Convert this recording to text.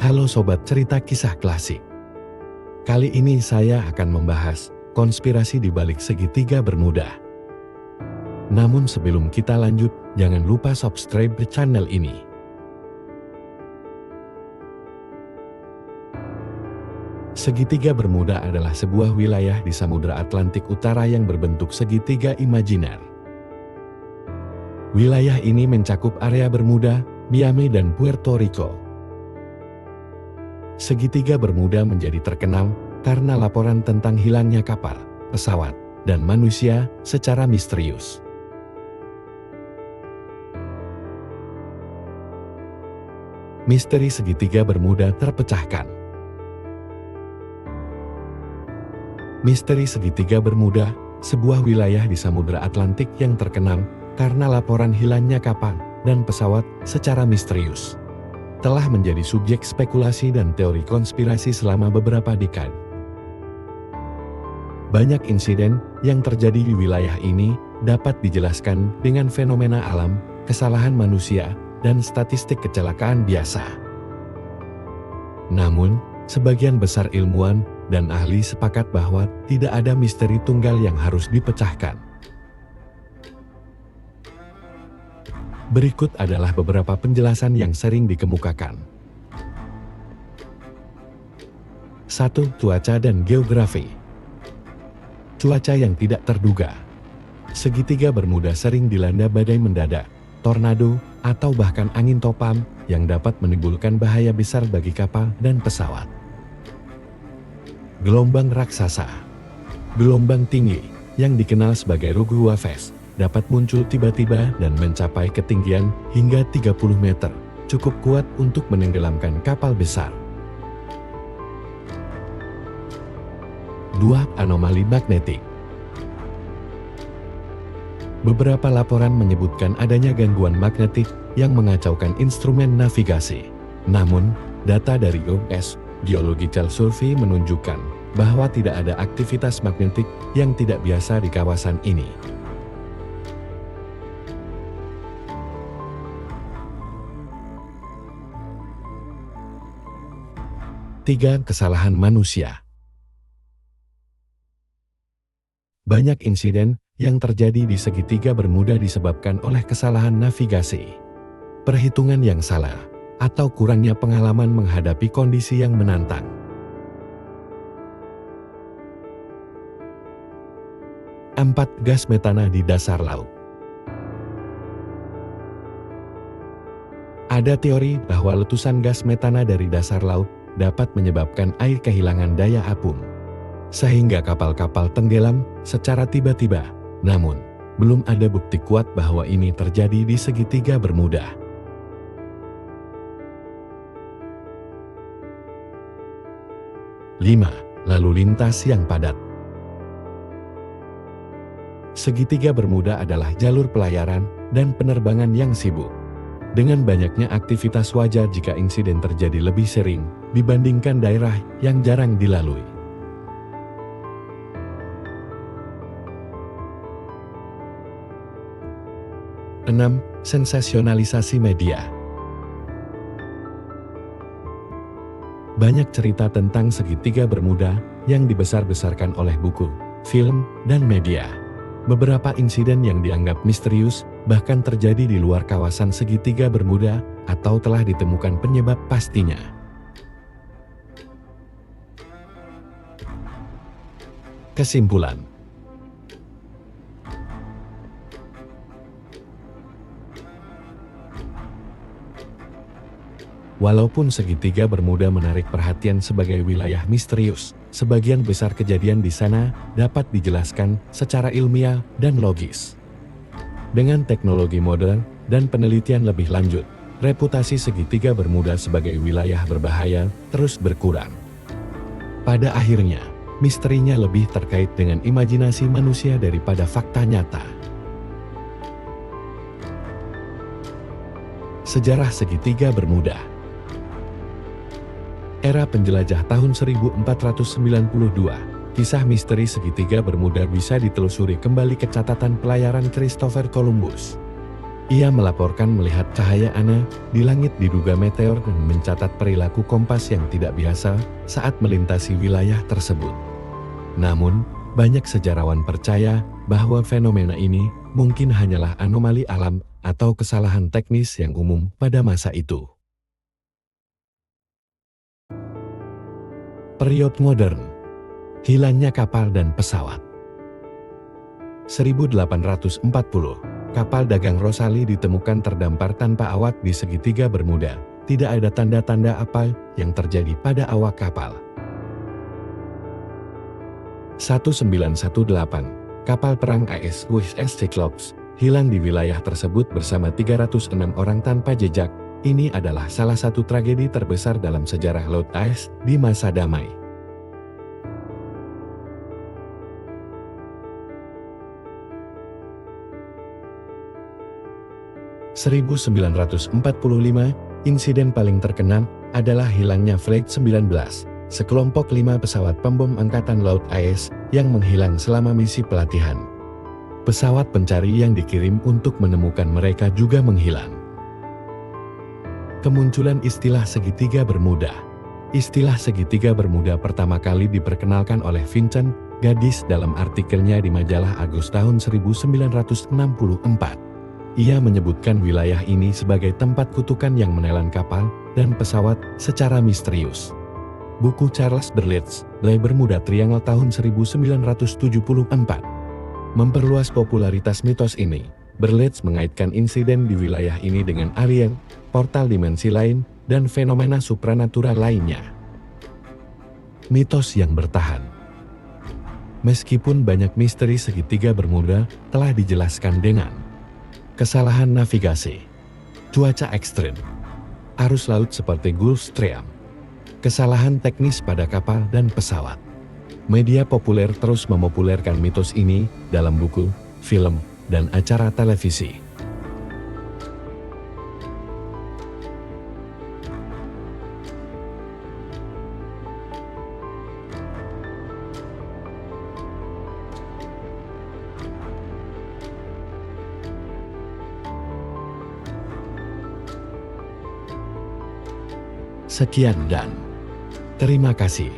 Halo Sobat Cerita Kisah Klasik. Kali ini saya akan membahas konspirasi di balik segitiga Bermuda. Namun sebelum kita lanjut, jangan lupa subscribe ke channel ini. Segitiga Bermuda adalah sebuah wilayah di Samudra Atlantik Utara yang berbentuk segitiga imajiner. Wilayah ini mencakup area Bermuda, Miami dan Puerto Rico. Segitiga Bermuda menjadi terkenal karena laporan tentang hilangnya kapal, pesawat, dan manusia secara misterius. Misteri segitiga Bermuda terpecahkan. Misteri segitiga Bermuda, sebuah wilayah di Samudra Atlantik yang terkenal karena laporan hilangnya kapal dan pesawat secara misterius, telah menjadi subjek spekulasi dan teori konspirasi selama beberapa dekade. Banyak insiden yang terjadi di wilayah ini dapat dijelaskan dengan fenomena alam, kesalahan manusia, dan statistik kecelakaan biasa. Namun, sebagian besar ilmuwan dan ahli sepakat bahwa tidak ada misteri tunggal yang harus dipecahkan. Berikut adalah beberapa penjelasan yang sering dikemukakan. 1. Cuaca dan geografi. Cuaca yang tidak terduga. Segitiga Bermuda sering dilanda badai mendadak, tornado, atau bahkan angin topan yang dapat menimbulkan bahaya besar bagi kapal dan pesawat. Gelombang raksasa. Gelombang tinggi, yang dikenal sebagai Rogue Waves, dapat muncul tiba-tiba dan mencapai ketinggian hingga 30 meter, cukup kuat untuk menenggelamkan kapal besar. 2. Anomali magnetik. Beberapa laporan menyebutkan adanya gangguan magnetik yang mengacaukan instrumen navigasi. Namun, data dari US Geological Survey menunjukkan bahwa tidak ada aktivitas magnetik yang tidak biasa di kawasan ini. 3. Kesalahan manusia. Banyak insiden yang terjadi di segitiga Bermuda disebabkan oleh kesalahan navigasi, perhitungan yang salah, atau kurangnya pengalaman menghadapi kondisi yang menantang. 4. Gas metana di dasar laut. Ada teori bahwa letusan gas metana dari dasar laut dapat menyebabkan air kehilangan daya apung, sehingga kapal-kapal tenggelam secara tiba-tiba. Namun, belum ada bukti kuat bahwa ini terjadi di segitiga Bermuda. 5. Lalu lintas yang padat. Segitiga Bermuda adalah jalur pelayaran dan penerbangan yang sibuk. Dengan banyaknya aktivitas, wajar jika insiden terjadi lebih sering dibandingkan daerah yang jarang dilalui. 6. Sensasionalisasi media. Banyak cerita tentang segitiga Bermuda yang dibesar-besarkan oleh buku, film, dan media. Beberapa insiden yang dianggap misterius bahkan terjadi di luar kawasan segitiga Bermuda atau telah ditemukan penyebab pastinya. Kesimpulan. Walaupun segitiga Bermuda menarik perhatian sebagai wilayah misterius, sebagian besar kejadian di sana dapat dijelaskan secara ilmiah dan logis. Dengan teknologi modern dan penelitian lebih lanjut, reputasi segitiga Bermuda sebagai wilayah berbahaya terus berkurang. Pada akhirnya, misterinya lebih terkait dengan imajinasi manusia daripada fakta nyata. Sejarah segitiga Bermuda. Era penjelajah tahun 1492, kisah misteri segitiga Bermuda bisa ditelusuri kembali ke catatan pelayaran Christopher Columbus. Ia melaporkan melihat cahaya aneh di langit diduga meteor dan mencatat perilaku kompas yang tidak biasa saat melintasi wilayah tersebut. Namun, banyak sejarawan percaya bahwa fenomena ini mungkin hanyalah anomali alam atau kesalahan teknis yang umum pada masa itu. Periode modern, hilangnya kapal dan pesawat. 1840, kapal dagang Rosali ditemukan terdampar tanpa awak di segitiga Bermuda. Tidak ada tanda-tanda apa yang terjadi pada awak kapal. 1918, kapal perang AS USS Cyclops hilang di wilayah tersebut bersama 306 orang tanpa jejak. Ini adalah salah satu tragedi terbesar dalam sejarah Laut AS di masa damai. 1945, insiden paling terkenal adalah hilangnya Flight 19, sekelompok 5 pesawat pembom Angkatan Laut AS yang menghilang selama misi pelatihan. Pesawat pencari yang dikirim untuk menemukan mereka juga menghilang. Kemunculan istilah segitiga Bermuda. Istilah segitiga Bermuda pertama kali diperkenalkan oleh Vincent Gaddis dalam artikelnya di majalah Agus tahun 1964. Ia menyebutkan wilayah ini sebagai tempat kutukan yang menelan kapal dan pesawat secara misterius. Buku Charles Berlitz, Le Bermuda Triangle tahun 1974, memperluas popularitas mitos ini. Berlitz mengaitkan insiden di wilayah ini dengan alien, portal dimensi lain, dan fenomena supranatural lainnya. Mitos yang bertahan. Meskipun banyak misteri segitiga Bermuda telah dijelaskan dengan kesalahan navigasi, cuaca ekstrim, arus laut seperti Gulf Stream, kesalahan teknis pada kapal dan pesawat. Media populer terus memopulerkan mitos ini dalam buku, film, dan acara televisi. Sekian dan terima kasih.